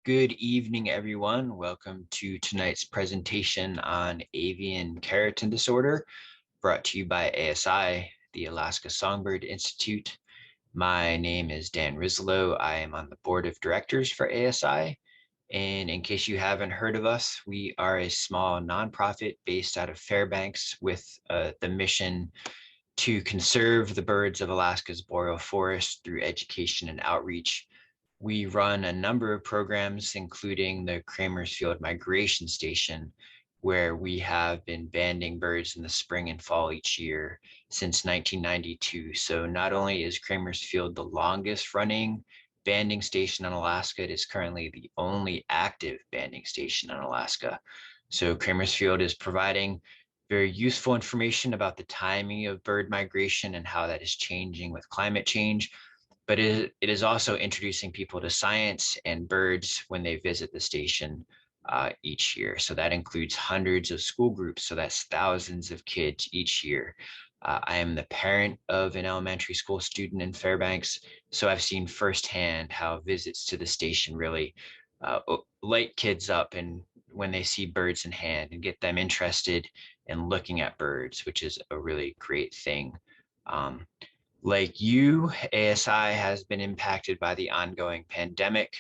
Good evening, everyone. Welcome to tonight's presentation on avian keratin disorder, brought to you by ASI, the Alaska Songbird Institute. My name is Dan Rislow. I am on the board of directors for ASI. And in case you haven't heard of us, we are a small nonprofit based out of Fairbanks with the mission to conserve the birds of Alaska's boreal forest through education and outreach. We run a number of programs, including the Kramersfield Migration Station, where we have been banding birds in the spring and fall each year since 1992. So not only is Kramersfield the longest running banding station in Alaska, it is currently the only active banding station in Alaska. So Kramersfield is providing very useful information about the timing of bird migration and how that is changing with climate change, but it is also introducing people to science and birds when they visit the station each year. So that includes hundreds of school groups. So that's thousands of kids each year. I am the parent of an elementary school student in Fairbanks, so I've seen firsthand how visits to the station really light kids up and when they see birds in hand and get them interested in looking at birds, which is a really great thing. Like you, ASI has been impacted by the ongoing pandemic.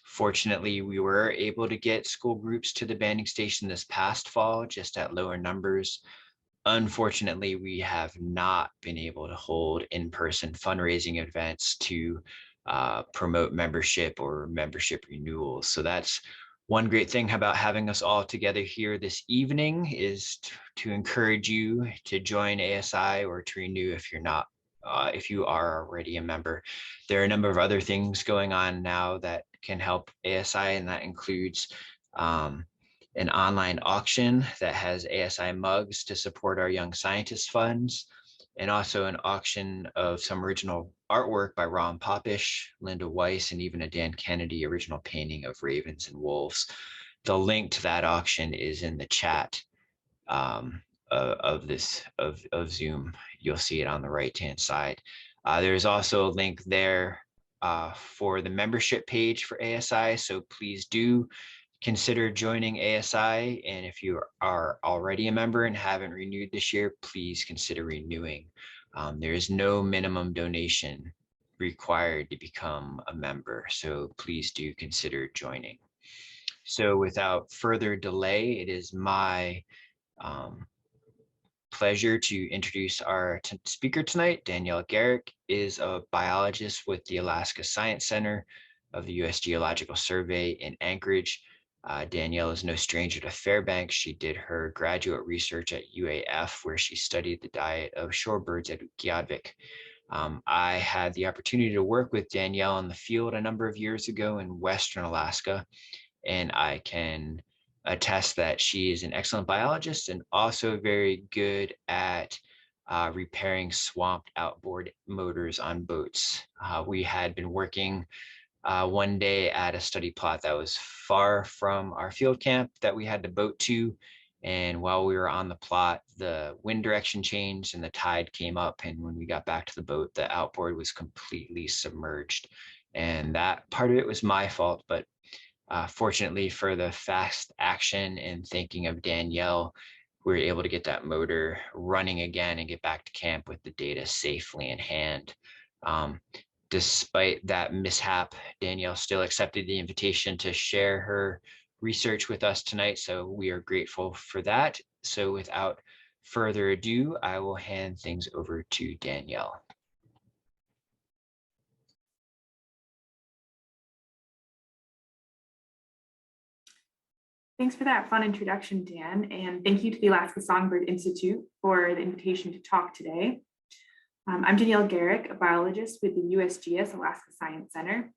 Fortunately, we were able to get school groups to the banding station this past fall, just at lower numbers. Unfortunately, we have not been able to hold in-person fundraising events to promote membership or membership renewals. So that's one great thing about having us all together here this evening is to encourage you to join ASI or to renew if you're not, if you are already a member. There are a number of other things going on now that can help ASI, and that includes an online auction that has ASI mugs to support our Young Scientist funds, and also an auction of some original artwork by Ron Popish, Linda Weiss, and even a Dan Kennedy original painting of ravens and wolves. The link to that auction is in the chat of Zoom. You'll see it on the right-hand side. There's also a link there for the membership page for ASI, so please do consider joining ASI. And if you are already a member and haven't renewed this year, please consider renewing. There is no minimum donation required to become a member, so please do consider joining. So without further delay, it is my pleasure to introduce our speaker tonight. Danielle Garrick is a biologist with the Alaska Science Center of the U.S. Geological Survey in Anchorage. Danielle is no stranger to Fairbanks. She did her graduate research at UAF, where she studied the diet of shorebirds at Utqiagvik. I had the opportunity to work with Danielle in the field a number of years ago in Western Alaska, and I can attest that she is an excellent biologist and also very good at repairing swamped outboard motors on boats. We had been working one day at a study plot that was far from our field camp that we had to boat to. And while we were on the plot, the wind direction changed and the tide came up. And when we got back to the boat, the outboard was completely submerged. And that part of it was my fault, but fortunately for the fast action and thinking of Danielle, we were able to get that motor running again and get back to camp with the data safely in hand. Despite that mishap, Danielle still accepted the invitation to share her research with us tonight, so we are grateful for that. So without further ado, I will hand things over to Danielle. Thanks for that fun introduction, Dan, and thank you to the Alaska Songbird Institute for the invitation to talk today. I'm Danielle Garrick, a biologist with the USGS Alaska Science Center.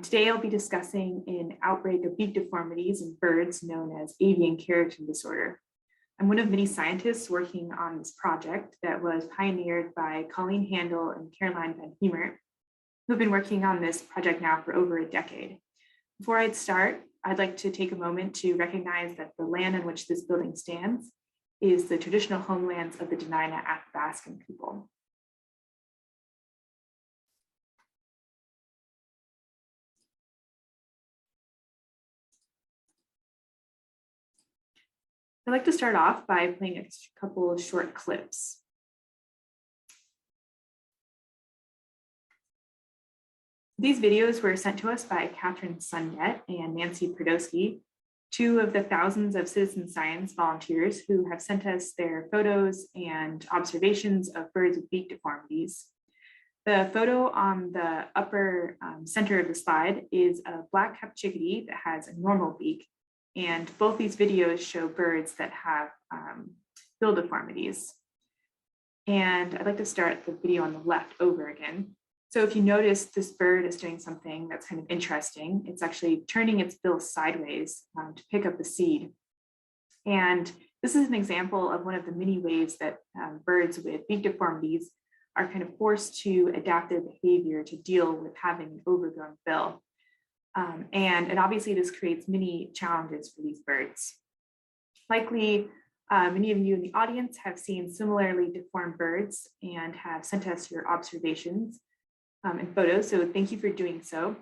Today I'll be discussing an outbreak of beak deformities in birds known as avian keratin disorder. I'm one of many scientists working on this project that was pioneered by Colleen Handel and Caroline Van Hemert, who have been working on this project now for over a decade. Before I'd start, I'd like to take a moment to recognize that the land on which this building stands is the traditional homelands of the Dena'ina Athabascan people. I'd like to start off by playing a couple of short clips. These videos were sent to us by Catherine Sundet and Nancy Prodowski, two of the thousands of citizen science volunteers who have sent us their photos and observations of birds with beak deformities. The photo on the upper center of the slide is a Blackcup chickadee that has a normal beak, and both these videos show birds that have bill deformities. And I'd like to start the video on the left over again. So if you notice, this bird is doing something that's kind of interesting. It's actually turning its bill sideways to pick up the seed. And this is an example of one of the many ways that birds with beak deformities are kind of forced to adapt their behavior to deal with having an overgrown bill. And obviously this creates many challenges for these birds. Likely, many of you in the audience have seen similarly deformed birds and have sent us your observations and photos, so thank you for doing so.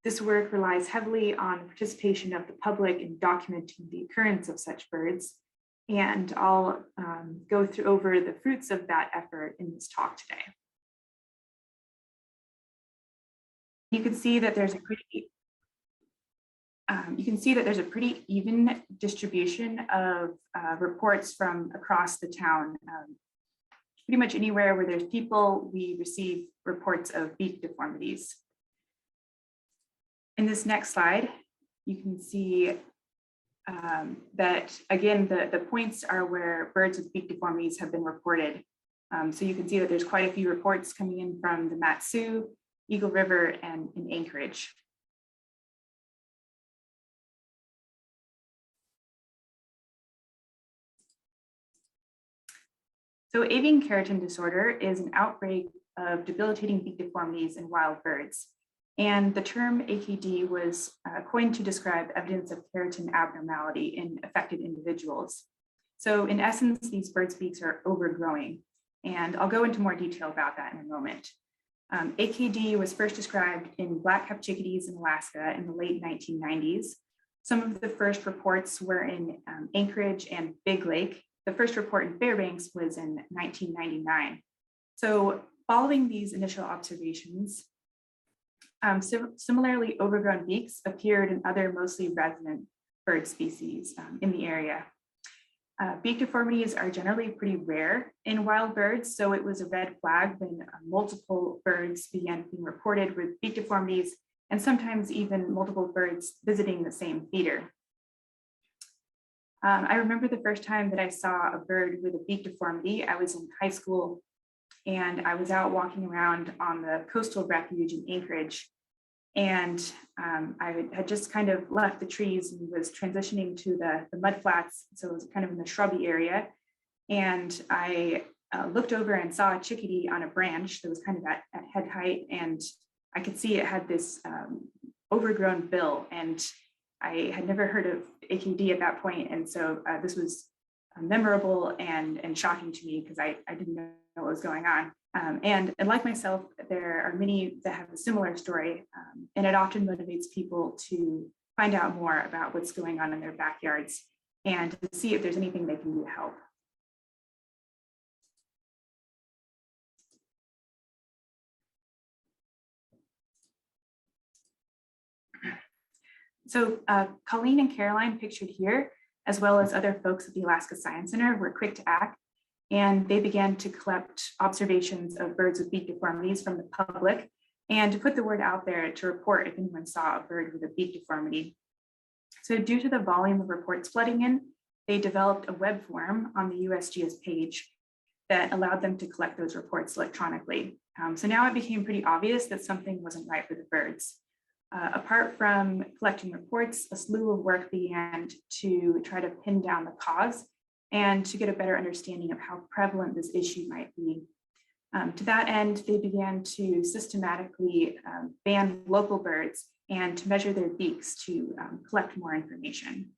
This work relies heavily on the participation of the public in documenting the occurrence of such birds, and I'll go over the fruits of that effort in this talk today. You can see that there's a pretty even distribution of reports from across the town. Pretty much anywhere where there's people, we receive reports of beak deformities. In this next slide, you can see that, again, the points are where birds with beak deformities have been reported. So you can see that there's quite a few reports coming in from the Mat-Su, Eagle River, and in Anchorage. So avian keratin disorder is an outbreak of debilitating beak deformities in wild birds. And the term AKD was coined to describe evidence of keratin abnormality in affected individuals. So in essence, these birds' beaks are overgrowing. And I'll go into more detail about that in a moment. AKD was first described in Blackcup chickadees in Alaska in the late 1990s. Some of the first reports were in Anchorage and Big Lake. The first report in Fairbanks was in 1999. So following these initial observations, similarly overgrown beaks appeared in other mostly resident bird species in the area. Beak deformities are generally pretty rare in wild birds, so it was a red flag when multiple birds began being reported with beak deformities, and sometimes even multiple birds visiting the same feeder. I remember the first time that I saw a bird with a beak deformity. I was in high school and I was out walking around on the coastal refuge in Anchorage. And I had just kind of left the trees and was transitioning to the mud flats. So it was kind of in the shrubby area. And I looked over and saw a chickadee on a branch that was kind of at head height. And I could see it had this overgrown bill. And I had never heard of AKD at that point. And so this was memorable and shocking to me because I didn't know what was going on. And like myself, there are many that have a similar story, and it often motivates people to find out more about what's going on in their backyards and to see if there's anything they can do to help. So Colleen and Caroline pictured here, as well as other folks at the Alaska Science Center, were quick to act, and they began to collect observations of birds with beak deformities from the public and to put the word out there to report if anyone saw a bird with a beak deformity. So due to the volume of reports flooding in, they developed a web form on the USGS page that allowed them to collect those reports electronically. So now it became pretty obvious that something wasn't right with the birds. Apart from collecting reports, a slew of work began to try to pin down the cause and to get a better understanding of how prevalent this issue might be. To that end, they began to systematically ban local birds and to measure their beaks to collect more information.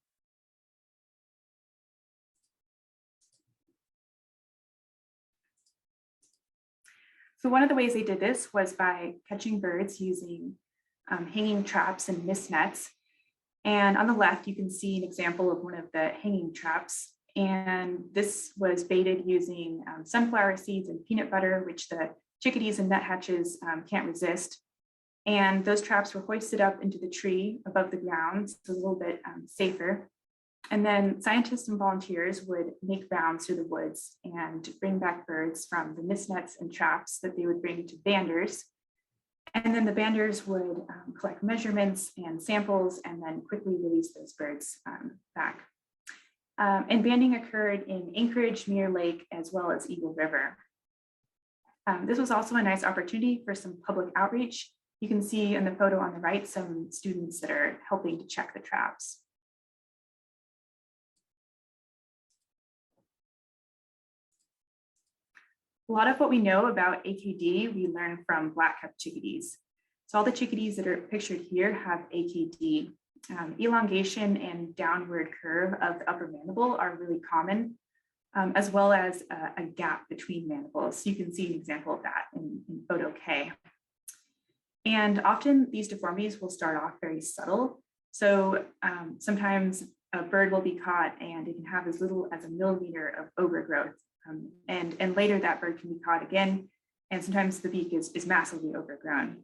So one of the ways they did this was by catching birds using hanging traps and mist nets. And on the left, you can see an example of one of the hanging traps. And this was baited using sunflower seeds and peanut butter, which the chickadees and nuthatches can't resist. And those traps were hoisted up into the tree above the ground, so a little bit safer. And then scientists and volunteers would make rounds through the woods and bring back birds from the mist nets and traps that they would bring to banders. And then the banders would collect measurements and samples and then quickly release those birds back. And banding occurred in Anchorage, Mirror Lake, as well as Eagle River. This was also a nice opportunity for some public outreach. You can see in the photo on the right some students that are helping to check the traps. A lot of what we know about AKD, we learn from Blackcup chickadees. So all the chickadees that are pictured here have AKD. Elongation and downward curve of the upper mandible are really common, as well as a gap between mandibles. You can see an example of that in photo K. And often these deformities will start off very subtle. So sometimes a bird will be caught and it can have as little as a millimeter of overgrowth. And later that bird can be caught again, and sometimes the beak is massively overgrown.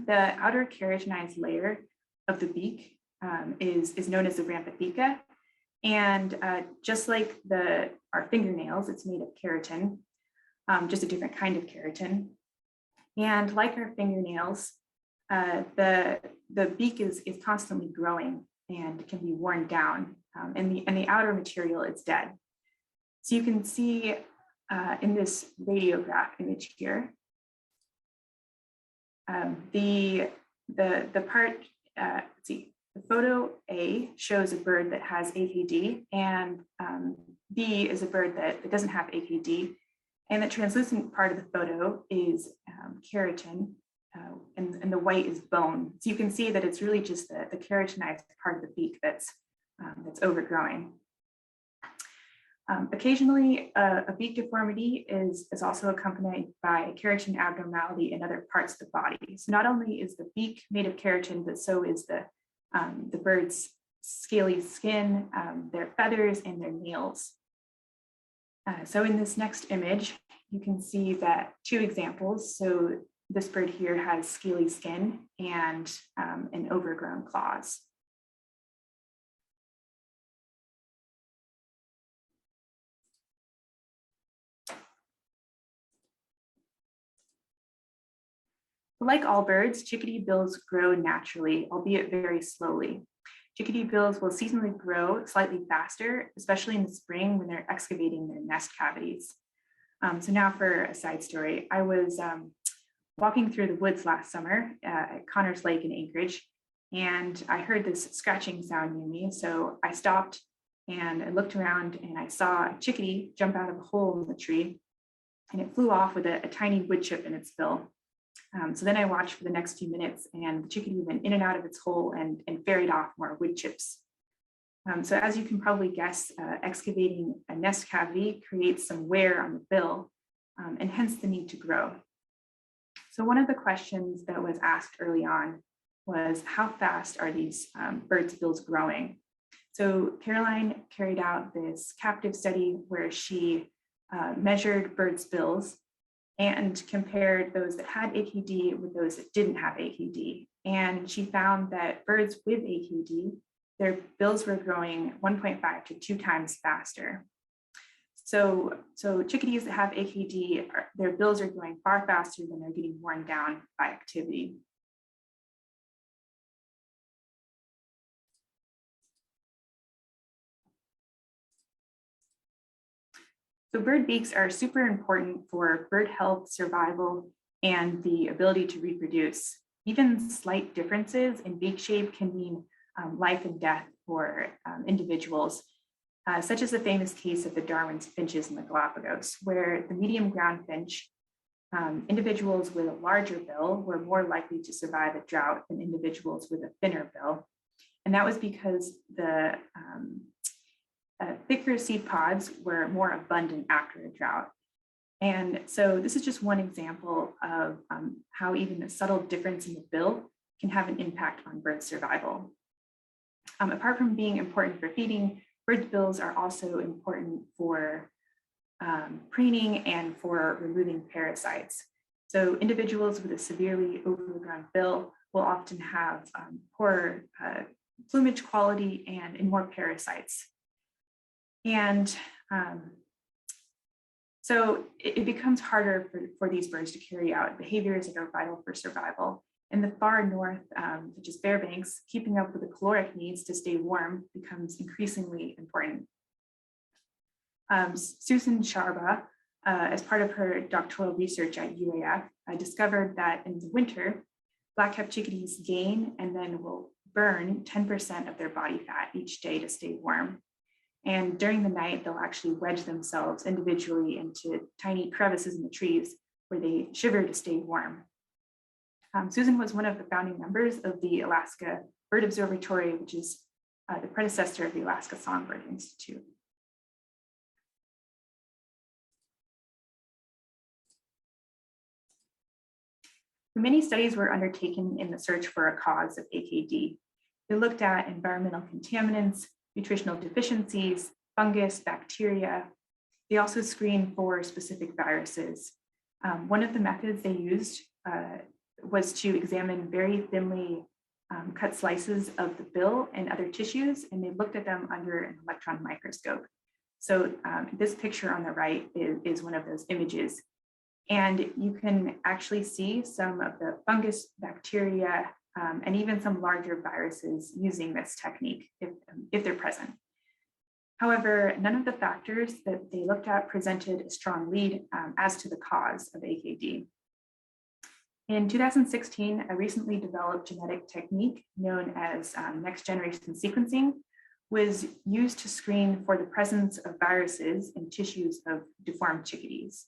The outer keratinized layer of the beak is known as the rampant theca. And just like our fingernails, it's made of keratin, just a different kind of keratin. And like our fingernails, the beak is constantly growing and can be worn down. And the outer material is dead. So you can see in this radiograph image here, the part, let's see, the photo A shows a bird that has AKD, and B is a bird that doesn't have AKD. And the translucent part of the photo is keratin, and the white is bone. So you can see that it's really just the keratinized part of the beak that's overgrowing. Occasionally, a beak deformity is also accompanied by a keratin abnormality in other parts of the body. So not only is the beak made of keratin, but so is the bird's scaly skin, their feathers, and their nails. So in this next image, you can see that two examples. So this bird here has scaly skin and an overgrown claws. Like all birds, chickadee bills grow naturally, albeit very slowly. Chickadee bills will seasonally grow slightly faster, especially in the spring when they're excavating their nest cavities. So now for a side story. I was walking through the woods last summer at Connors Lake in Anchorage, and I heard this scratching sound near me. So I stopped and I looked around and I saw a chickadee jump out of a hole in the tree, and it flew off with a tiny wood chip in its bill. So then I watched for the next few minutes, and the chickadee went in and out of its hole and ferried off more wood chips. So as you can probably guess, excavating a nest cavity creates some wear on the bill, and hence the need to grow. So one of the questions that was asked early on was, how fast are these birds' bills growing? So Caroline carried out this captive study where she measured birds' bills and compared those that had AKD with those that didn't have AKD. And she found that birds with AKD, their bills were growing 1.5 to 2 times faster. So chickadees that have AKD, their bills are growing far faster than they're getting worn down by activity. So bird beaks are super important for bird health, survival, and the ability to reproduce. Even slight differences in beak shape can mean life and death for individuals, such as the famous case of the Darwin's finches in the Galapagos, where the medium ground finch, individuals with a larger bill were more likely to survive a drought than individuals with a thinner bill. And that was because the thicker seed pods were more abundant after a drought. And so this is just one example of how even a subtle difference in the bill can have an impact on bird survival. Apart from being important for feeding, bird bills are also important for preening and for removing parasites. So individuals with a severely overgrown bill will often have poor plumage quality and more parasites. And so it becomes harder for these birds to carry out behaviors that are vital for survival. In the far north, such as Fairbanks, keeping up with the caloric needs to stay warm becomes increasingly important. Susan Sharba, as part of her doctoral research at UAF, discovered that in the winter, black-capped chickadees gain and then will burn 10% of their body fat each day to stay warm. And during the night, they'll actually wedge themselves individually into tiny crevices in the trees where they shiver to stay warm. Susan was one of the founding members of the Alaska Bird Observatory, which is the predecessor of the Alaska Songbird Institute. Many studies were undertaken in the search for a cause of AKD. They looked at environmental contaminants, nutritional deficiencies, fungus, bacteria. They also screened for specific viruses. One of the methods they used was to examine very thinly cut slices of the bill and other tissues, and they looked at them under an electron microscope. So this picture on the right is one of those images. And you can actually see some of the fungus, bacteria, and even some larger viruses using this technique if they're present. However, none of the factors that they looked at presented a strong lead as to the cause of AKD. In 2016, a recently developed genetic technique known as next generation sequencing was used to screen for the presence of viruses in tissues of deformed chickadees.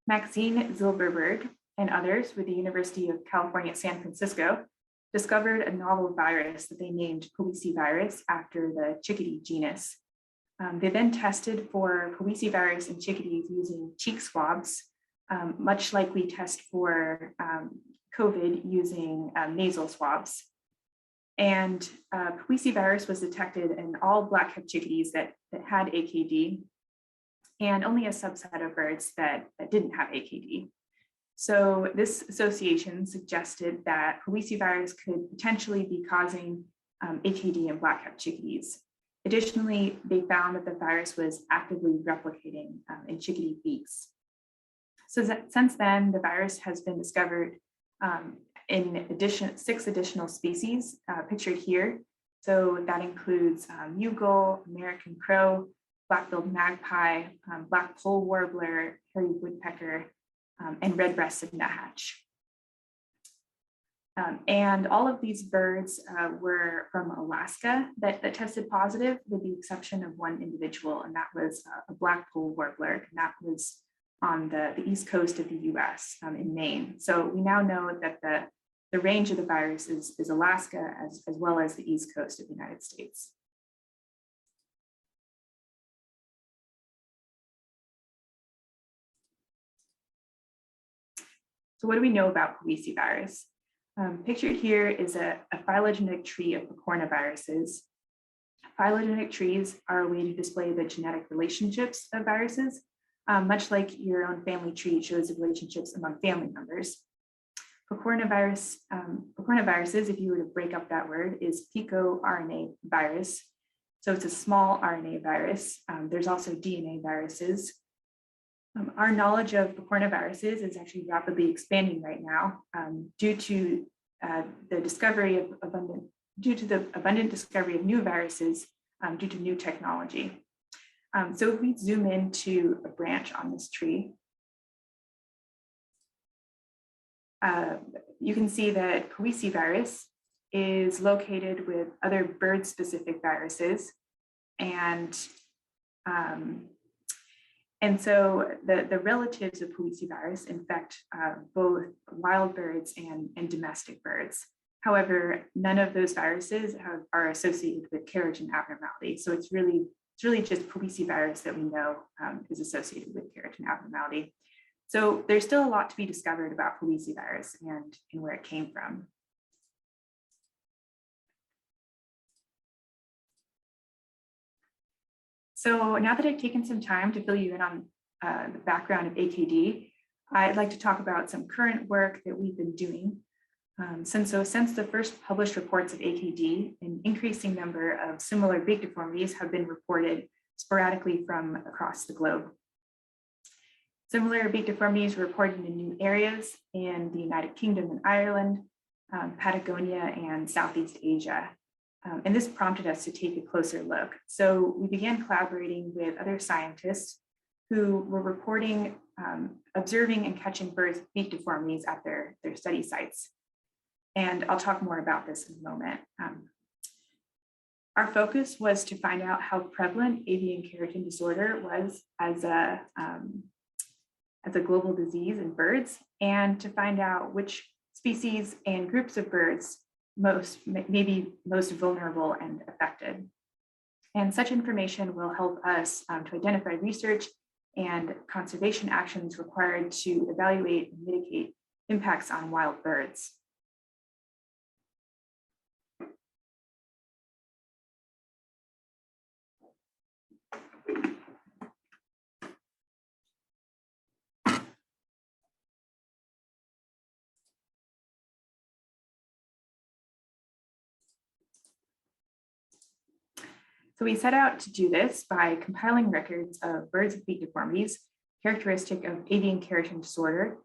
Maxine Zilberberg and others with the University of California, San Francisco discovered a novel virus that they named Poesivirus after the chickadee genus. They then tested for Poesivirus in chickadees using cheek swabs, much like we test for COVID using nasal swabs. And Poesivirus was detected in all black-capped chickadees that had AKD, and only a subset of birds that didn't have AKD. So this association suggested that Poesivirus could potentially be causing AKD in black-capped chickadees. Additionally, they found that the virus was actively replicating in chickadee beaks. So since then, the virus has been discovered in 6 additional species pictured here. So that includes Bugle, American crow, black-billed magpie, black pole warbler, hairy woodpecker, and red-breasted nuthatch. And all of these birds were from Alaska that tested positive, with the exception of one individual, and that was a black pole warbler, and that was on the east coast of the US in Maine. So we now know that the range of the virus is Alaska as well as the east coast of the United States. So what do we know about Poesivirus? Pictured here is a phylogenetic tree of picornaviruses. Phylogenetic trees are a way to display the genetic relationships of viruses, much like your own family tree shows the relationships among family members. Picornaviruses, if you were to break up that word, is picoRNA virus. So it's a small RNA virus. There's also DNA viruses. Our knowledge of picornaviruses is actually rapidly expanding right now due to the abundant discovery of new viruses due to new technology. So if we zoom into a branch on this tree, you can see that Poesivirus is located with other bird-specific viruses, and so the relatives of Poesivirus infect both wild birds and domestic birds. However, none of those viruses are associated with keratin abnormality. So it's really just Poesivirus that we know is associated with keratin abnormality. So there's still a lot to be discovered about falcivirus and where it came from. So now that I've taken some time to fill you in on the background of AKD, I'd like to talk about some current work that we've been doing. Since the first published reports of AKD, an increasing number of similar beak deformities have been reported sporadically from across the globe. Similar beak deformities were reported in new areas in the United Kingdom and Ireland, Patagonia, and Southeast Asia. And this prompted us to take a closer look. So we began collaborating with other scientists who were reporting, observing and catching birds with beak deformities at their study sites. And I'll talk more about this in a moment. Our focus was to find out how prevalent avian keratin disorder was as a global disease in birds, and to find out which species and groups of birds may be most vulnerable and affected. And such information will help us to identify research and conservation actions required to evaluate and mitigate impacts on wild birds. So we set out to do this by compiling records of birds with beak deformities characteristic of avian keratin disorder.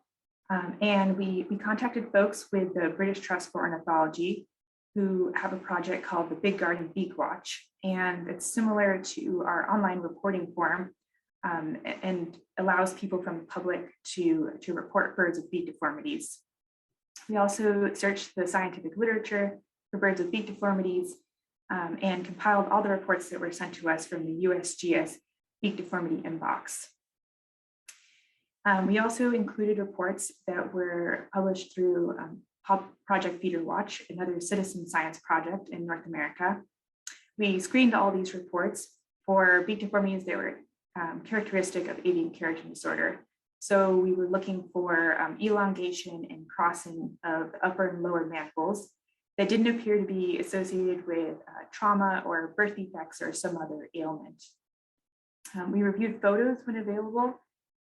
And we contacted folks with the British Trust for Ornithology who have a project called the Big Garden Beak Watch. And it's similar to our online reporting forum and allows people from the public to report birds with beak deformities. We also searched the scientific literature for birds with beak deformities and compiled all the reports that were sent to us from the USGS Beak Deformity Inbox. We also included reports that were published through Project Feeder Watch, another citizen science project in North America. We screened all these reports for beak deformities that were characteristic of avian keratin disorder. So we were looking for elongation and crossing of upper and lower mandibles that didn't appear to be associated with trauma or birth defects or some other ailment. We reviewed photos when available,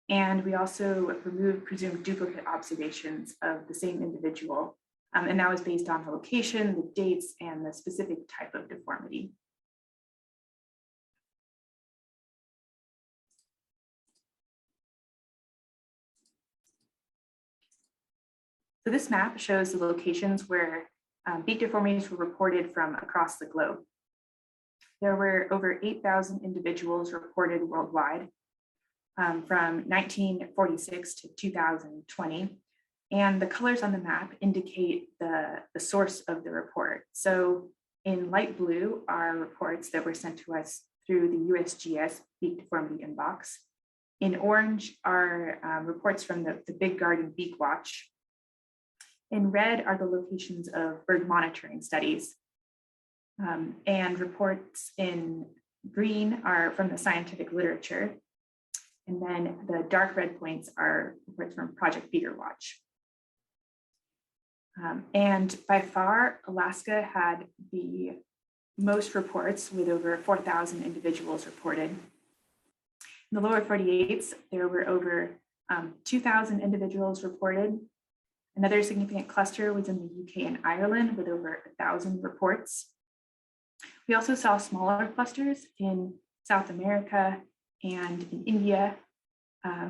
and we also removed presumed duplicate observations of the same individual. And that was based on the location, the dates, and the specific type of deformity. So this map shows the locations where beak deformities were reported from across the globe. There were over 8,000 individuals reported worldwide from 1946 to 2020. And the colors on the map indicate the source of the report. So in light blue are reports that were sent to us through the USGS Beak Deformity Inbox. In orange are reports from the Big Garden Beak Watch. In red are the locations of bird monitoring studies. And reports in green are from the scientific literature. And then the dark red points are reports from Project Feeder Watch. And by far, Alaska had the most reports with over 4,000 individuals reported. In the lower 48s, there were over 2,000 individuals reported. Another significant cluster was in the UK and Ireland with over 1,000 reports. We also saw smaller clusters in South America and in India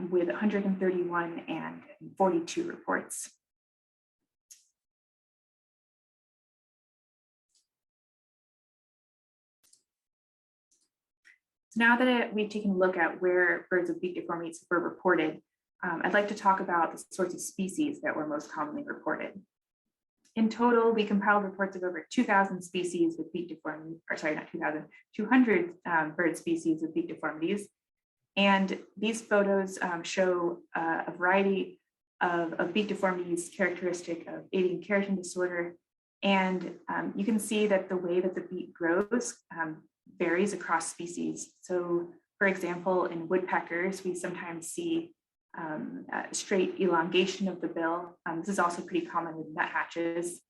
with 131 and 42 reports. So now that we've taken a look at where birds with beak deformities were reported, I'd like to talk about the sorts of species that were most commonly reported. In total, we compiled reports of over 2,000 species with beak deformities, or sorry, not 2,000, 200 bird species with beak deformities. And these photos show a variety of beak deformities characteristic of avian keratin disorder. And you can see that the way that the beak grows varies across species. So for example, in woodpeckers, we sometimes see straight elongation of the bill. This is also pretty common with nuthatches.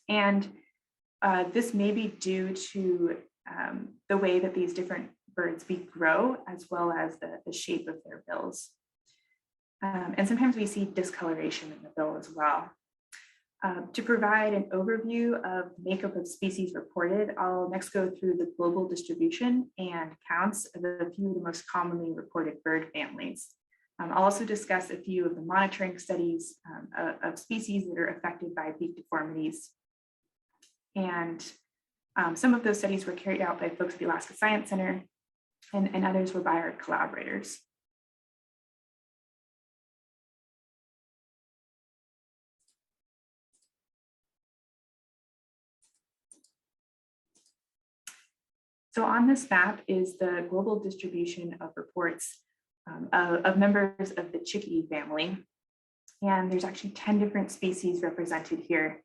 And this may be due to the way that these different birds' beak grow, as well as the shape of their bills. And sometimes we see discoloration in the bill as well. To provide an overview of the makeup of species reported, I'll next go through the global distribution and counts of a few of the most commonly reported bird families. I'll also discuss a few of the monitoring studies of species that are affected by beak deformities. And some of those studies were carried out by folks at the Alaska Science Center, and others were by our collaborators. So on this map is the global distribution of reports of members of the Chickadee family. And there's actually 10 different species represented here.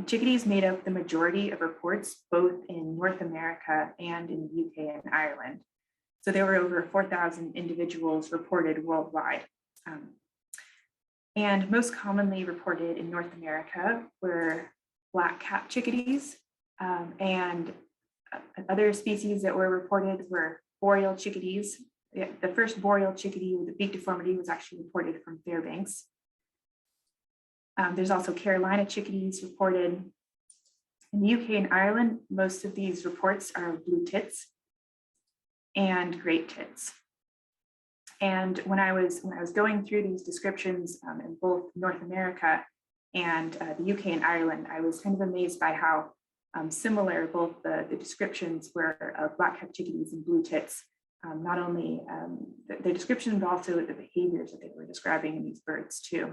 Chickadees made up the majority of reports, both in North America and in the UK and Ireland. So there were over 4,000 individuals reported worldwide. And most commonly reported in North America were black-capped chickadees, and other species that were reported were boreal chickadees. The first boreal chickadee with a beak deformity was actually reported from Fairbanks. There's also Carolina chickadees reported. In the UK and Ireland, most of these reports are blue tits and great tits. And when I was going through these descriptions in both North America and the UK and Ireland, I was kind of amazed by how similar both the descriptions were of black-capped chickadees and blue tits. Not only the description, but also the behaviors that they were describing in these birds too.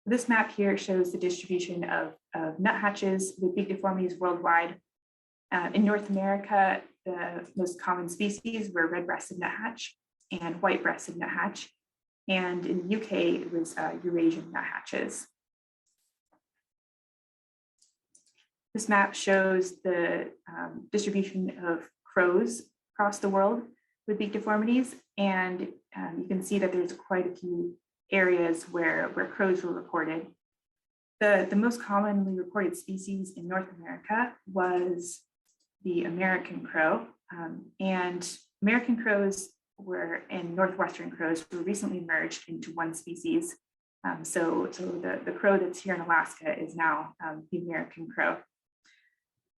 This map here shows the distribution of nuthatches with beak deformities worldwide. In North America, the most common species were red-breasted nuthatch and white-breasted nuthatch. And in the UK, it was Eurasian nuthatches. This map shows the distribution of crows across the world with beak deformities. And you can see that there's quite a few areas where crows were reported. The most commonly reported species in North America was the American crow. And American crows and northwestern crows were recently merged into one species. So the crow that's here in Alaska is now the American crow.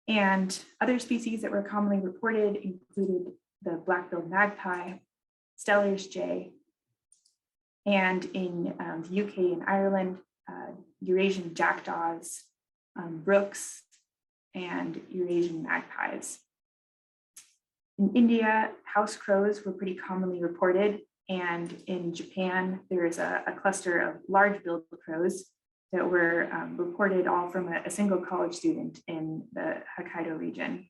And other species that were commonly reported included the black-billed magpie, Steller's jay, and in the UK and Ireland, Eurasian jackdaws, rooks, and Eurasian magpies. In India, house crows were pretty commonly reported, and in Japan, there is a cluster of large-billed crows that were reported all from a single college student in the Hokkaido region.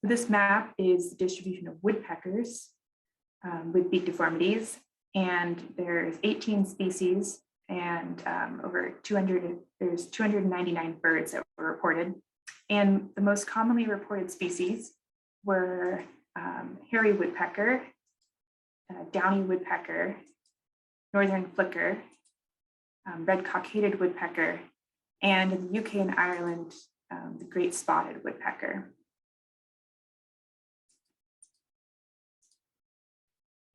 This map is the distribution of woodpeckers with beak deformities, and there's 18 species and there's 299 birds that were reported. And the most commonly reported species were hairy woodpecker, downy woodpecker, northern flicker, red-cockaded woodpecker, and in the UK and Ireland, the great spotted woodpecker.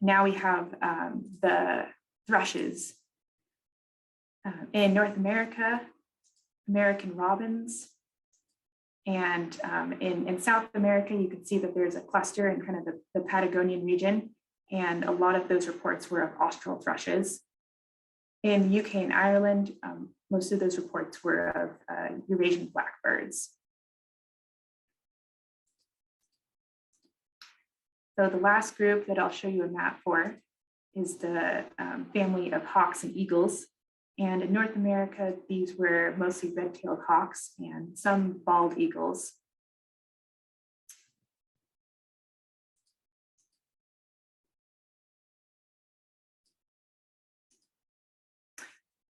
Now we have the thrushes. In North America, American robins, and in South America, you can see that there's a cluster in kind of the Patagonian region, and a lot of those reports were of Austral thrushes. In the UK and Ireland, most of those reports were of Eurasian blackbirds. So the last group that I'll show you a map for is the family of hawks and eagles. And in North America, these were mostly red-tailed hawks and some bald eagles.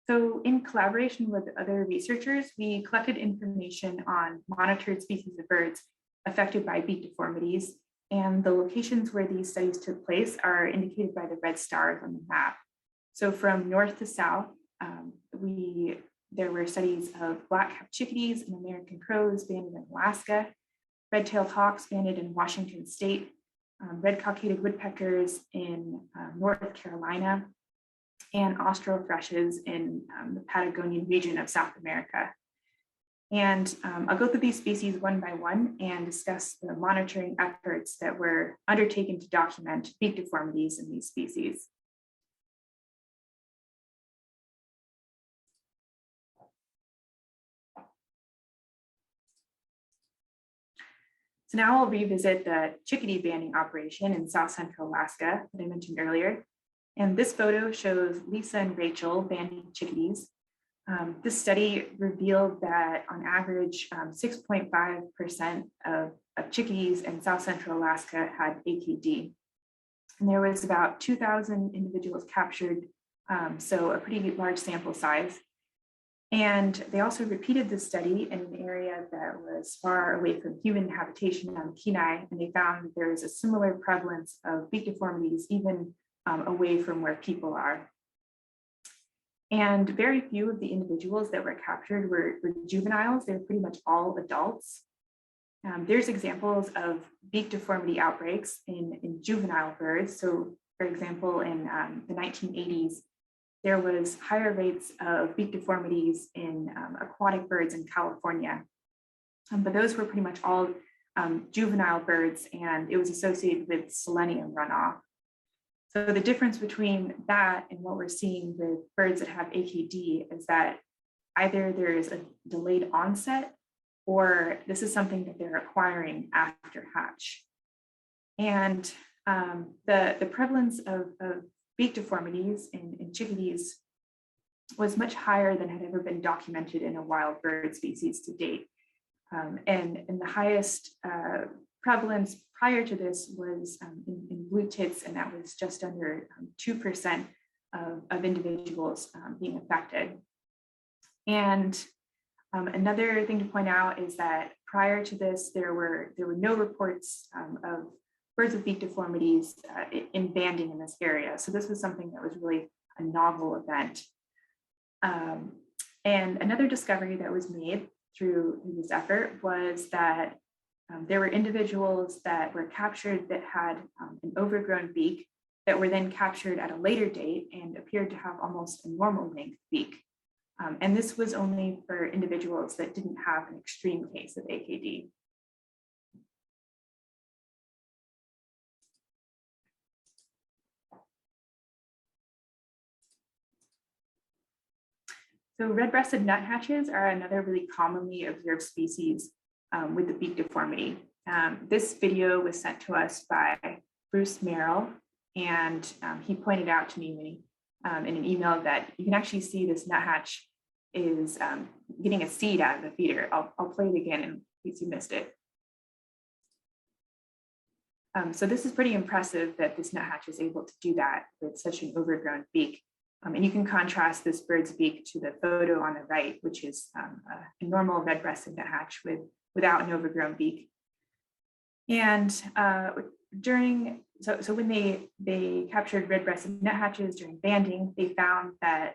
So in collaboration with other researchers, we collected information on monitored species of birds affected by beak deformities, and the locations where these studies took place are indicated by the red stars on the map. So from north to south, there were studies of Blackcup chickadees and American crows banded in Alaska, Redtailed Hawks banded in Washington State, Red-Cockaded Woodpeckers in North Carolina, and Austral Thrushes in the Patagonian region of South America. And I'll go through these species one by one and discuss the monitoring efforts that were undertaken to document beak deformities in these species. So now I'll revisit the chickadee banding operation in South Central Alaska that I mentioned earlier. And this photo shows Lisa and Rachel banding chickadees. This study revealed that on average, 6.5% of chickadees in South Central Alaska had AKD. And there was about 2,000 individuals captured, so a pretty large sample size. And they also repeated this study in an area that was far away from human habitation on the Kenai, and they found that there is a similar prevalence of beak deformities even away from where people are. And very few of the individuals that were captured were juveniles. They're pretty much all adults. There's examples of beak deformity outbreaks in juvenile birds. So for example, in the 1980s, there was higher rates of beak deformities in aquatic birds in California. But those were pretty much all juvenile birds, and it was associated with selenium runoff. So the difference between that and what we're seeing with birds that have AKD is that either there is a delayed onset or this is something that they're acquiring after hatch. And the prevalence of beak deformities in chickadees was much higher than had ever been documented in a wild bird species to date. And the highest prevalence prior to this was in blue tits, and that was just under 2% of individuals being affected. And another thing to point out is that prior to this, there were no reports of birds with beak deformities in banding in this area. So this was something that was really a novel event. And another discovery that was made through this effort was that there were individuals that were captured that had an overgrown beak that were then captured at a later date and appeared to have almost a normal length beak. And this was only for individuals that didn't have an extreme case of AKD. So red-breasted nuthatches are another really commonly observed species with the beak deformity. This video was sent to us by Bruce Merrill, and he pointed out to me in an email that you can actually see this nuthatch is getting a seed out of the feeder. I'll play it again in case you missed it. So this is pretty impressive that this nuthatch is able to do that with such an overgrown beak. And you can contrast this bird's beak to the photo on the right, which is a normal red-breasted nuthatch without an overgrown beak. And so when they captured red-breasted nuthatches during banding, they found that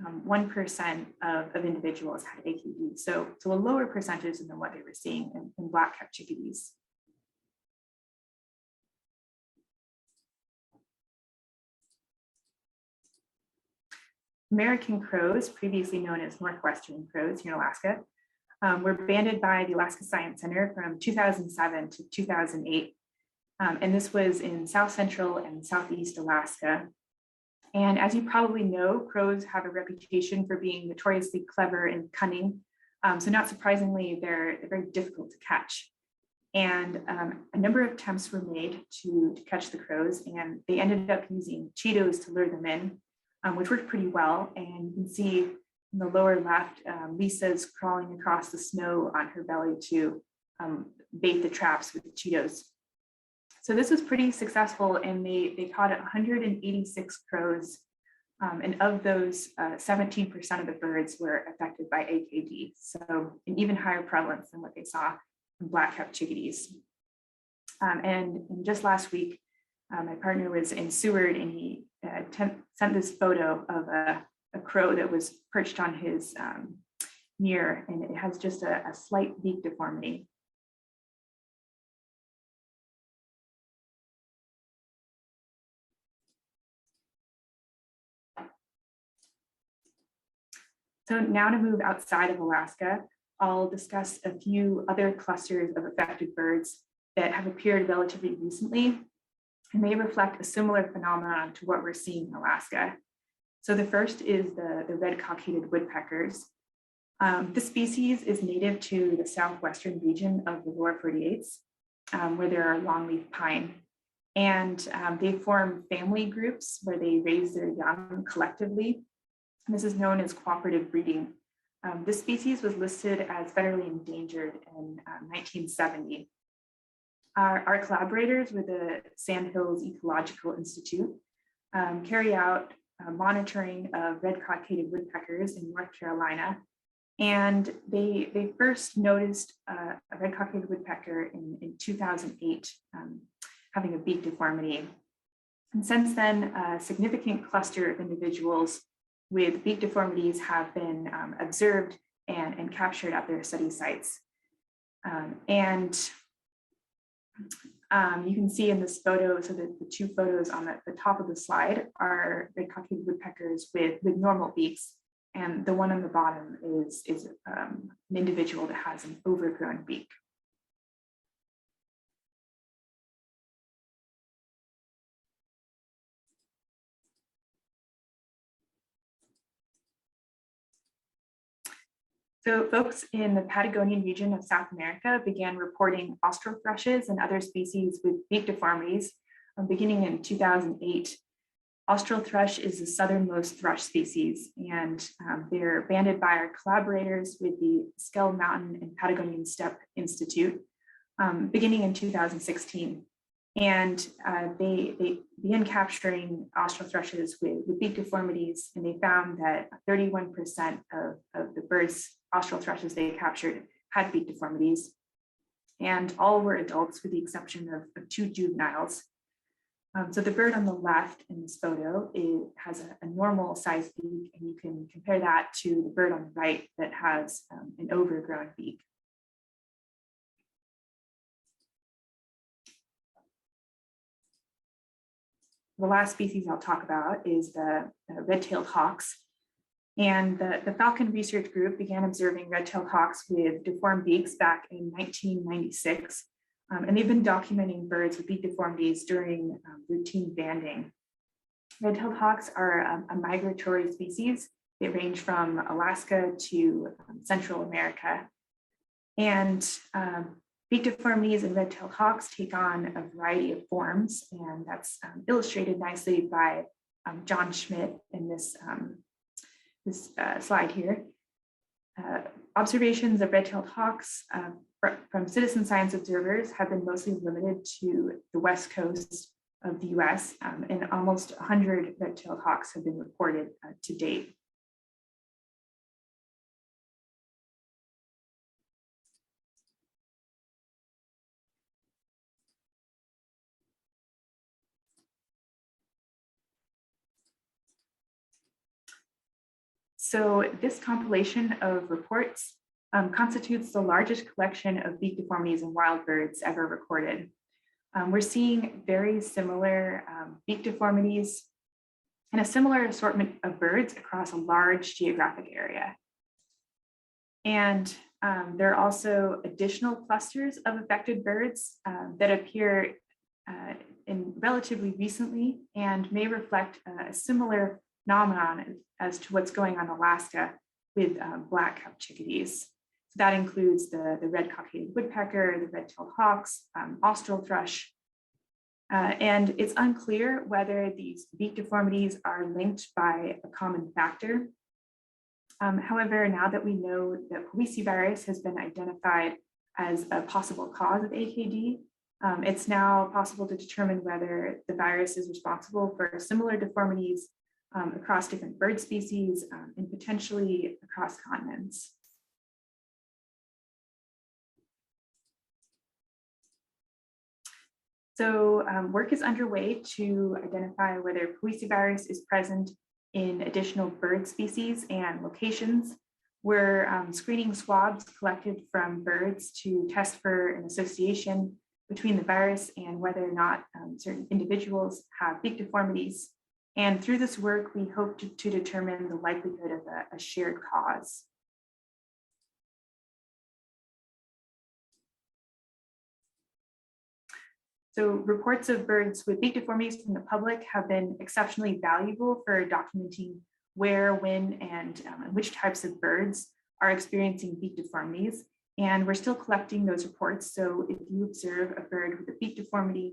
1% of individuals had AKD. So a lower percentage than what they were seeing in Blackcup chickadees. American crows, previously known as northwestern crows here in Alaska, were banded by the Alaska Science Center from 2007 to 2008. And this was in South Central and Southeast Alaska. And as you probably know, crows have a reputation for being notoriously clever and cunning. So not surprisingly, they're very difficult to catch. And a number of attempts were made to catch the crows, and they ended up using Cheetos to lure them in, which worked pretty well. And you can see in the lower left, Lisa's crawling across the snow on her belly to bait the traps with the Cheetos. So this was pretty successful, and they caught 186 crows And of those, 17% of the birds were affected by AKD. So an even higher prevalence than what they saw in Blackcup chickadees. And just last week, my partner was in Seward and he sent this photo of a crow that was perched on his ear, and it has just a slight beak deformity. So now to move outside of Alaska, I'll discuss a few other clusters of affected birds that have appeared relatively recently and may reflect a similar phenomenon to what we're seeing in Alaska. So the first is the red-cockaded woodpeckers. This species is native to the southwestern region of the lower 48s, where there are longleaf pine. And they form family groups where they raise their young collectively. And this is known as cooperative breeding. This species was listed as federally endangered in 1970. Our collaborators with the Sandhills Ecological Institute carry out monitoring of red-cockaded woodpeckers in North Carolina. And they first noticed a red-cockaded woodpecker in 2008 having a beak deformity. And since then, a significant cluster of individuals with beak deformities have been observed and captured at their study sites. You can see in this photo, so the two photos on the top of the slide are red-cockaded woodpeckers with normal beaks, and the one on the bottom is an individual that has an overgrown beak. So folks in the Patagonian region of South America began reporting Austral thrushes and other species with beak deformities beginning in 2008. Austral thrush is the southernmost thrush species, and they're banded by our collaborators with the Skell Mountain and Patagonian Steppe Institute beginning in 2016. And they began capturing Austral thrushes with beak deformities, and they found that 31% of the birds, Austral thrushes they captured, had beak deformities. And all were adults with the exception of two juveniles. So the bird on the left in this photo has a normal sized beak, and you can compare that to the bird on the right that has an overgrown beak. The last species I'll talk about is the Redtailed Hawks. And the Falcon Research Group began observing Redtailed Hawks with deformed beaks back in 1996. And they've been documenting birds with beak deformities during routine banding. Redtailed hawks are a migratory species. They range from Alaska to Central America. And beak deformities in red-tailed hawks take on a variety of forms, and that's illustrated nicely by John Schmidt in this slide here. Observations of red-tailed hawks from citizen science observers have been mostly limited to the west coast of the US, and almost 100 red-tailed hawks have been reported to date. So this compilation of reports constitutes the largest collection of beak deformities in wild birds ever recorded. We're seeing very similar beak deformities and a similar assortment of birds across a large geographic area. And there are also additional clusters of affected birds that appear in relatively recently and may reflect a similar phenomenon as to what's going on in Alaska with Blackcup chickadees. So that includes the red-cockaded woodpecker, the red-tailed hawks, Austral thrush. And it's unclear whether these beak deformities are linked by a common factor. However, now that we know that Powisi virus has been identified as a possible cause of AKD, it's now possible to determine whether the virus is responsible for similar deformities across different bird species and potentially across continents. So work is underway to identify whether virus is present in additional bird species and locations. We're screening swabs collected from birds to test for an association between the virus and whether or not certain individuals have beak deformities. And through this work, we hope to determine the likelihood of a shared cause. So reports of birds with beak deformities from the public have been exceptionally valuable for documenting where, when, and which types of birds are experiencing beak deformities. And we're still collecting those reports. So if you observe a bird with a beak deformity,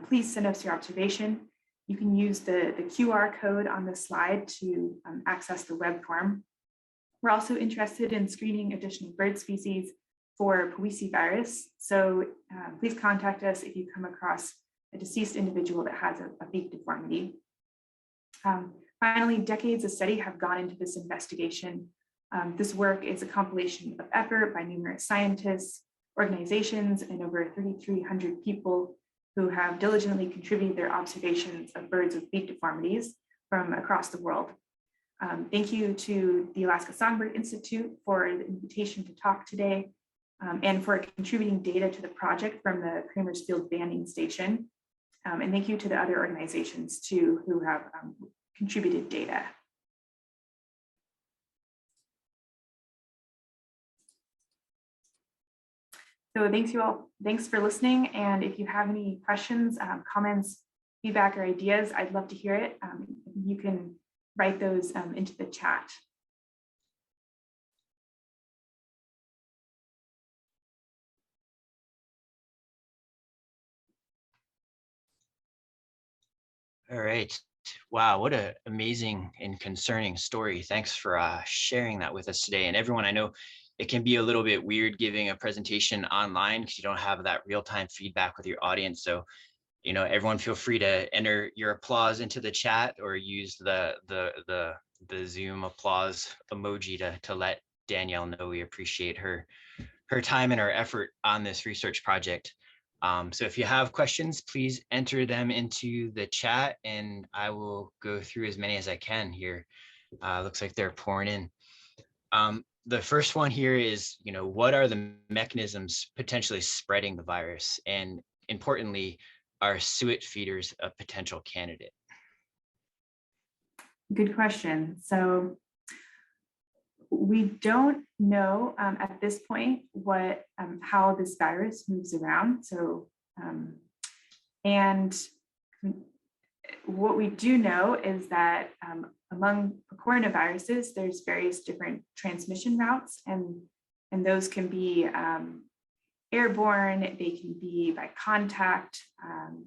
please send us your observation. You can use the QR code on the slide to access the web form. We're also interested in screening additional bird species for virus. So please contact us if you come across a deceased individual that has a beak deformity. Finally, decades of study have gone into this investigation. This work is a compilation of effort by numerous scientists, organizations, and over 3,300 people who have diligently contributed their observations of birds with beak deformities from across the world. Thank you to the Alaska Songbird Institute for the invitation to talk today and for contributing data to the project from the Kramer's Field banding station. And thank you to the other organizations too who have contributed data. So thanks you all. Thanks for listening. And if you have any questions, comments, feedback, or ideas, I'd love to hear it. You can write those into the chat. All right. Wow, what an amazing and concerning story. Thanks for sharing that with us today. And everyone, I know it can be a little bit weird giving a presentation online because you don't have that real-time feedback with your audience. So, you know, everyone feel free to enter your applause into the chat or use the Zoom applause emoji to let Danielle know we appreciate her time and her effort on this research project. So if you have questions, please enter them into the chat and I will go through as many as I can here. Looks like they're pouring in. The first one here is, you know, what are the mechanisms potentially spreading the virus? And importantly, are suet feeders a potential candidate? Good question. So we don't know at this point how this virus moves around. So, and what we do know is that among coronaviruses, there's various different transmission routes, and those can be airborne, they can be by contact,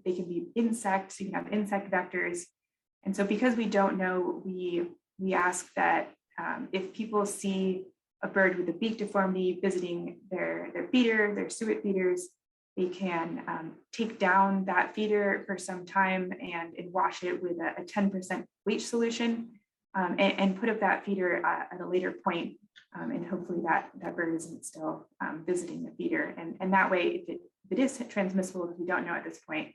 they can be insects, you can have insect vectors. And so because we don't know, we ask that if people see a bird with a beak deformity visiting their feeder, their suet feeders, they can take down that feeder for some time and wash it with a 10% bleach solution and put up that feeder at a later point. And hopefully that bird isn't still visiting the feeder. And that way, if it is transmissible, if we don't know at this point,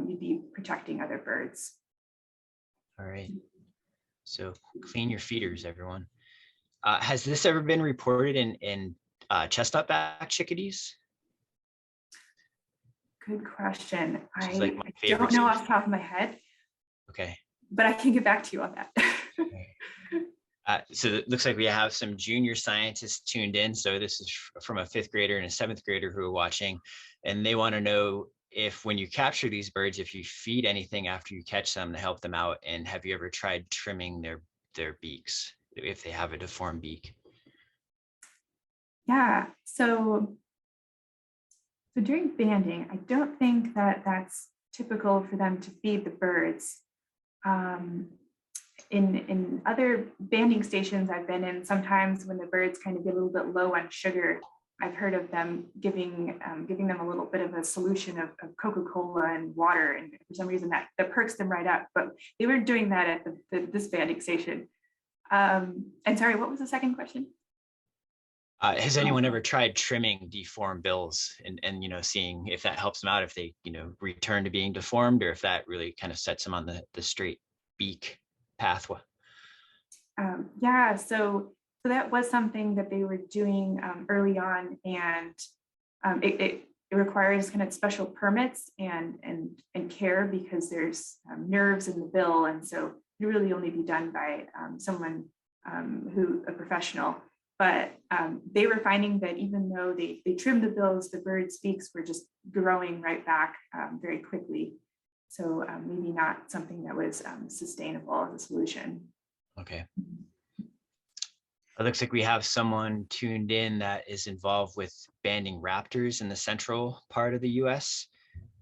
you'd be protecting other birds. All right. So clean your feeders, everyone. Has this ever been reported in chestnut-back chickadees? Good question. I don't know off the top of my head. Okay. But I can get back to you on that. So it looks like we have some junior scientists tuned in. So this is from a 5th grader and a 7th grader who are watching, and they want to know if when you capture these birds, if you feed anything after you catch them to help them out, and have you ever tried trimming their beaks if they have a deformed beak? Yeah, so during banding, I don't think that that's typical for them to feed the birds. In other banding stations I've been in, sometimes when the birds kind of get a little bit low on sugar, I've heard of them giving them a little bit of a solution of Coca-Cola and water, and for some reason that perks them right up. But they weren't doing that at this banding station. And sorry, what was the second question? Has anyone ever tried trimming deformed bills and seeing if that helps them out, if they return to being deformed, or if that really kind of sets them on the straight beak pathway? Yeah, so that was something that they were doing early on, and it requires kind of special permits and care, because there's nerves in the bill, and so it really only be done by someone a professional. But they were finding that even though they trimmed the bills, the bird's beaks were just growing right back very quickly. So maybe not something that was sustainable as a solution. Okay. It looks like we have someone tuned in that is involved with banding raptors in the central part of the US.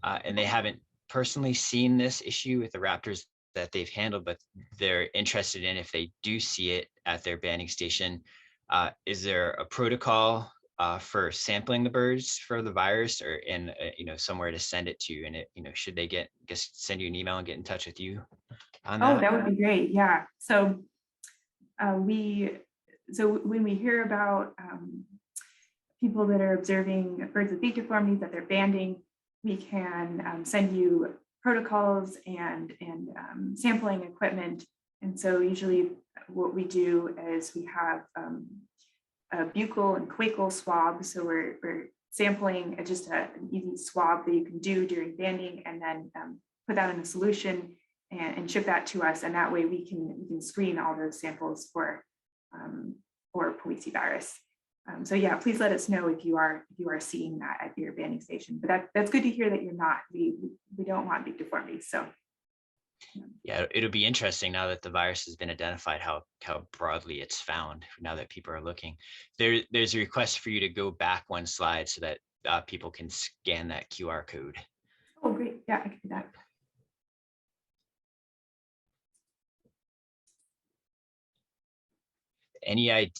And they haven't personally seen this issue with the raptors that they've handled, but they're interested in, if they do see it at their banding station, is there a protocol for sampling the birds for the virus, or somewhere to send it to? And should they send you an email and get in touch with you on that? Oh, that would be great. Yeah. So when we hear about people that are observing birds with beak deformities that they're banding, we can send you protocols and sampling equipment. And so usually what we do is we have a buccal and quacal swab. So we're sampling just an easy swab that you can do during banding, and then put that in a solution and ship that to us. And that way we can screen all those samples for policivirus. So yeah, please let us know if you are seeing that at your banding station. But that's good to hear that you're not. We don't want beak deformities. So yeah, it'll be interesting now that the virus has been identified, how broadly it's found now that people are looking. There's a request for you to go back one slide so that people can scan that QR code. Oh, great. Yeah, I can do that.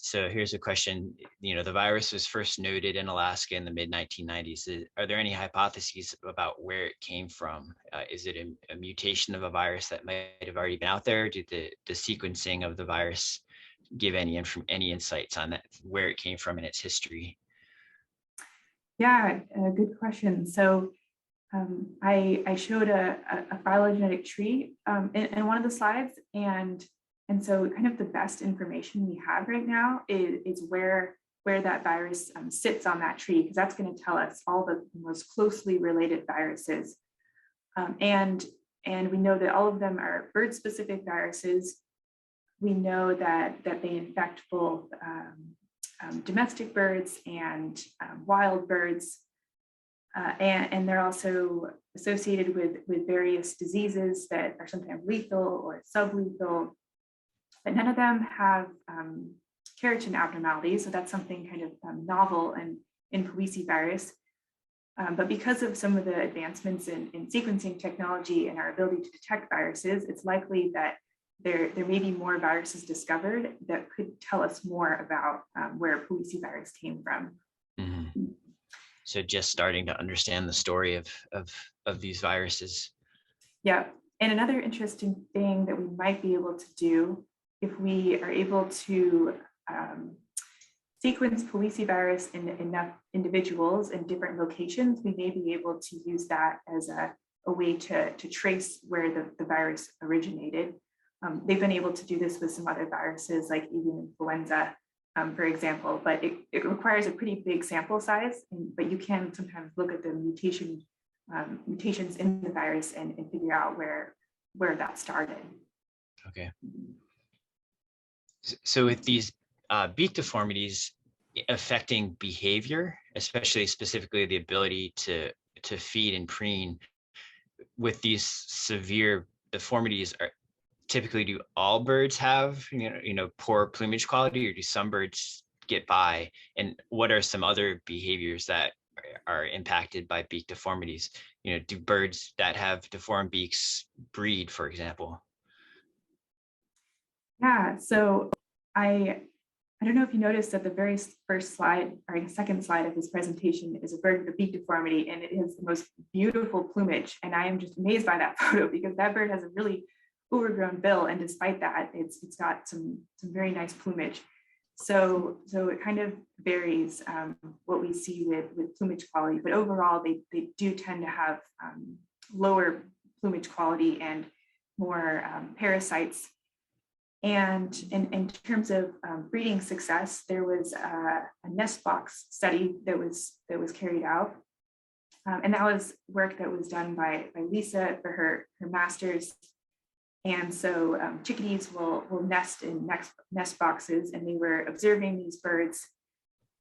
So here's a question. The virus was first noted in Alaska in the mid-1990s. Are there any hypotheses about where it came from? Is it a mutation of a virus that might have already been out there? Did the sequencing of the virus give any insights on that, where it came from in its history? Yeah, good question. So I showed a phylogenetic tree in one of the slides, and so kind of the best information we have right now is where that virus sits on that tree, because that's going to tell us all the most closely related viruses. And we know that all of them are bird-specific viruses. We know that they infect both domestic birds and wild birds. And they're also associated with various diseases that are sometimes lethal or sublethal. But none of them have keratin abnormalities, so that's something kind of novel in policivirus. But because of some of the advancements in sequencing technology and our ability to detect viruses, it's likely that there may be more viruses discovered that could tell us more about where policivirus came from. Mm-hmm. So just starting to understand the story of these viruses. Yeah, and another interesting thing that we might be able to do, if we are able to sequence policivirus in enough individuals in different locations, we may be able to use that as a way to trace where the virus originated. They've been able to do this with some other viruses like avian influenza, for example, but it requires a pretty big sample size, but you can sometimes look at the mutations in the virus and figure out where that started. Okay. So with these beak deformities affecting behavior, specifically the ability to feed and preen, with these severe deformities, typically, do all birds have poor plumage quality, or do some birds get by? And what are some other behaviors that are impacted by beak deformities? Do birds that have deformed beaks breed, for example? Yeah, so I I don't know if you noticed that the very first slide or second slide of this presentation is a bird with a beak deformity, and it has the most beautiful plumage. And I am just amazed by that photo because that bird has a really overgrown bill, and despite that, it's got some very nice plumage. So it kind of varies what we see with plumage quality, but overall they do tend to have lower plumage quality and more parasites. And in terms of breeding success, there was a nest box study that was carried out. And that was work that was done by Lisa for her master's. And so chickadees will nest in nest boxes, and they were observing these birds.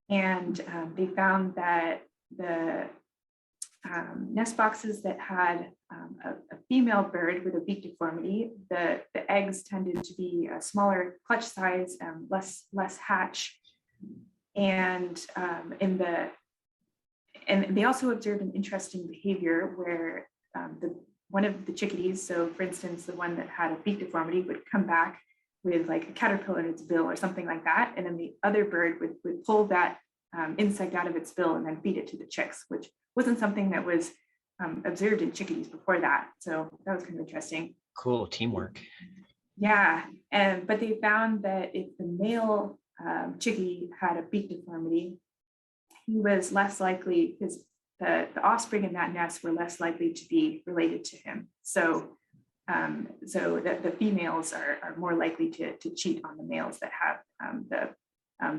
And they found that the nest boxes that had a female bird with a beak deformity, the eggs tended to be a smaller clutch size, less hatch, and they also observed an interesting behavior where one of the chickadees, so for instance, the one that had a beak deformity, would come back with like a caterpillar in its bill or something like that, and then the other bird would pull that insect out of its bill and then feed it to the chicks, which wasn't something that was observed in chickadees before that. So that was kind of interesting. Cool teamwork. Yeah, but they found that if the male chickadee had a beak deformity, he was less likely, because the offspring in that nest were less likely to be related to him. So the females are more likely to cheat on the males that have the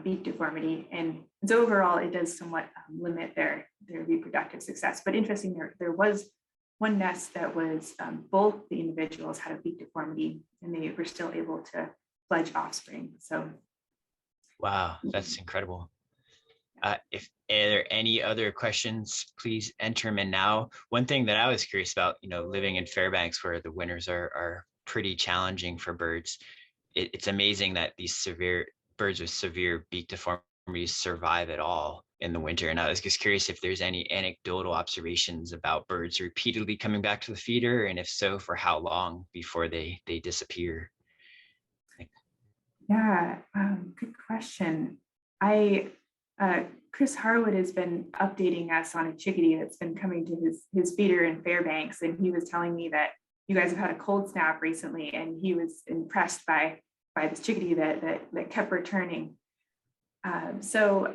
beak deformity, and so overall it does somewhat limit their reproductive success. But interesting, there was one nest that was both the individuals had a beak deformity, and they were still able to fledge offspring. So wow, that's incredible. If there are any other questions, please enter them in now. One thing that I was curious about, living in Fairbanks where the winters are pretty challenging for birds, it's amazing that these birds with severe beak deformities survive at all in the winter. And I was just curious if there's any anecdotal observations about birds repeatedly coming back to the feeder, and if so, for how long before they disappear. Yeah, good question. Chris Harwood has been updating us on a chickadee that's been coming to his feeder in Fairbanks, and he was telling me that you guys have had a cold snap recently, and he was impressed by this chickadee that kept returning. So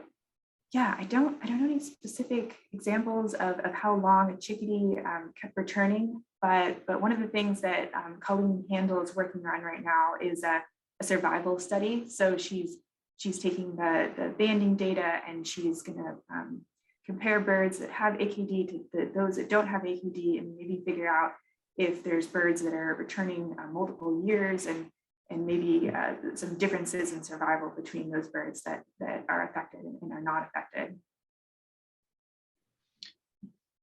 yeah, I don't know any specific examples of how long a chickadee kept returning, but one of the things that Colleen Handel is working on right now is a survival study. So she's taking the banding data, and she's going to compare birds that have AKD to those that don't have AKD, and maybe figure out if there's birds that are returning multiple years, and maybe some differences in survival between those birds that are affected and are not affected.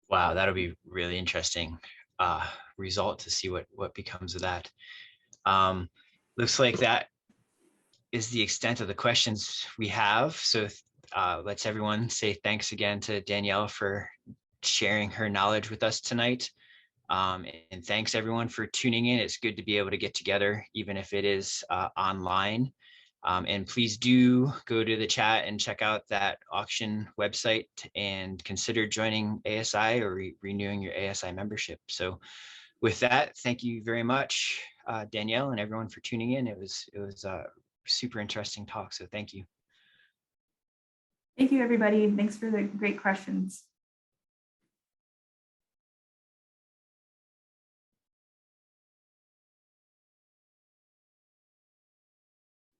Wow, that'll be really interesting result to see what becomes of that. Looks like that is the extent of the questions we have. So let's everyone say thanks again to Danielle for sharing her knowledge with us tonight. And thanks everyone for tuning in. It's good to be able to get together, even if it is online. And please do go to the chat and check out that auction website and consider joining ASI or renewing your ASI membership. So with that, thank you very much, Danielle, and everyone for tuning in. It was a super interesting talk. So thank you. Thank you, everybody. Thanks for the great questions.